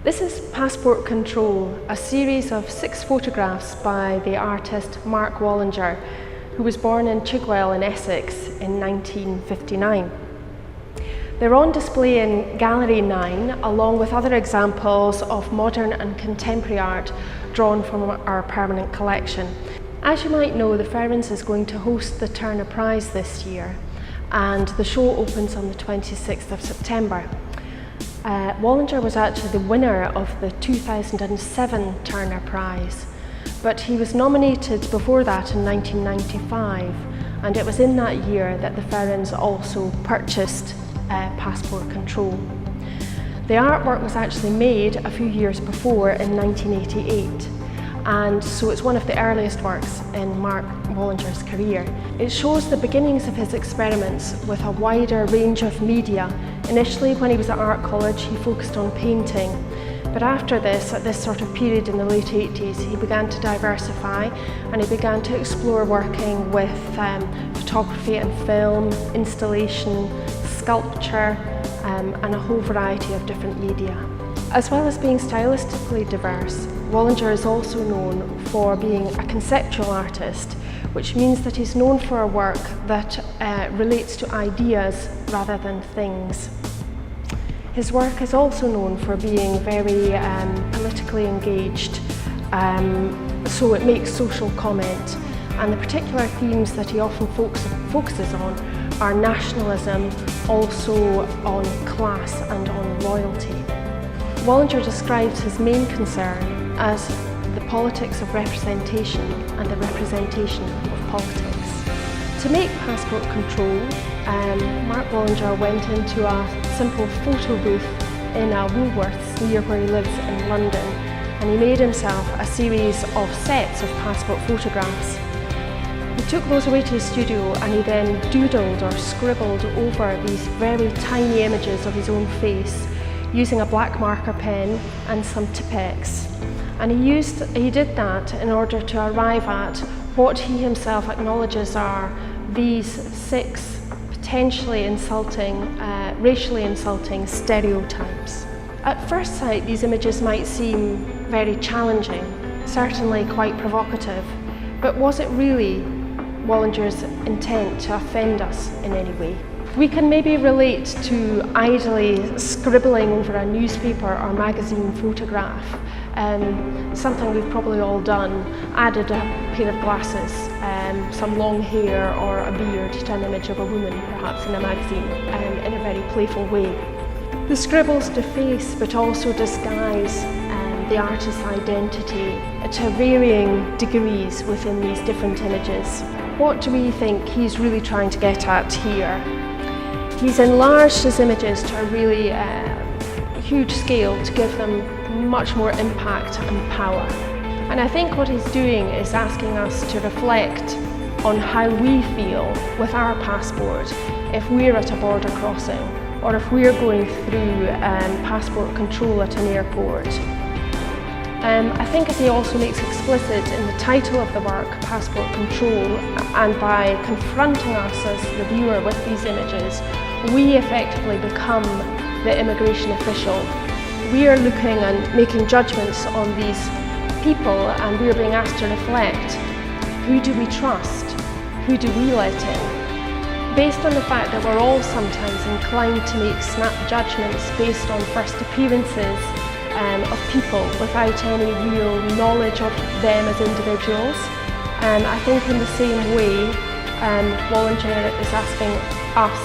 This is Passport Control, a series of 6 photographs by the artist Mark Wallinger, who was born in Chigwell in Essex in 1959. They're on display in Gallery 9, along with other examples of modern and contemporary art drawn from our permanent collection. As you might know, the Ferens is going to host the Turner Prize this year, and the show opens on the 26th of September. Wallinger was actually the winner of the 2007 Turner Prize, but he was nominated before that in 1995, and it was in that year that the Ferens also purchased Passport Control. The artwork was actually made a few years before in 1988, and so it's one of the earliest works in Mark Wallinger's career. It shows the beginnings of his experiments with a wider range of media. Initially, when he was at art college, he focused on painting, but after this, at this sort of period in the late 80s, he began to diversify and he began to explore working with photography and film, installation, sculpture, and a whole variety of different media. As well as being stylistically diverse, Wallinger is also known for being a conceptual artist, which means that he's known for a work that relates to ideas rather than things. His work is also known for being very politically engaged, so it makes social comment, and the particular themes that he often focuses on are nationalism, also on class and on loyalty. Wallinger describes his main concern as the politics of representation and the representation of politics. To make Passport Control, Mark Wallinger went into a simple photo booth in a Woolworths near where he lives in London, and he made himself a series of sets of passport photographs. He took those away to his studio and he then doodled or scribbled over these very tiny images of his own face using a black marker pen and some Tipex. And he did that in order to arrive at what he himself acknowledges are these 6 potentially insulting, racially insulting stereotypes. At first sight, these images might seem very challenging, certainly quite provocative, but was it really Wallinger's intent to offend us in any way? We can maybe relate to idly scribbling over a newspaper or magazine photograph, something we've probably all done, added a pair of glasses, some long hair or a beard to an image of a woman, perhaps in a magazine, in a very playful way. The scribbles deface but also disguise the artist's identity to varying degrees within these different images. What do we think he's really trying to get at here? He's enlarged his images to a really huge scale to give them much more impact and power. And I think what he's doing is asking us to reflect on how we feel with our passport if we're at a border crossing or if we're going through passport control at an airport. I think as he also makes explicit in the title of the work, Passport Control, and by confronting us as the viewer with these images, we effectively become the immigration official. We are looking and making judgments on these people, and we are being asked to reflect, who do we trust? Who do we let in? Based on the fact that we're all sometimes inclined to make snap judgments based on first appearances of people without any real knowledge of them as individuals. I think in the same way, Wallinger is asking us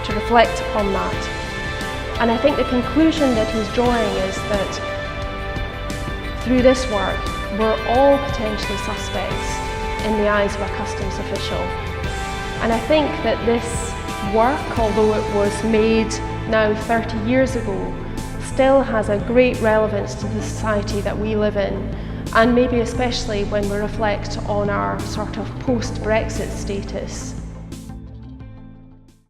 to reflect upon that. And I think the conclusion that he's drawing is that through this work, we're all potentially suspects in the eyes of a customs official. And I think that this work, although it was made now 30 years ago, still has a great relevance to the society that we live in, and maybe especially when we reflect on our sort of post-Brexit status.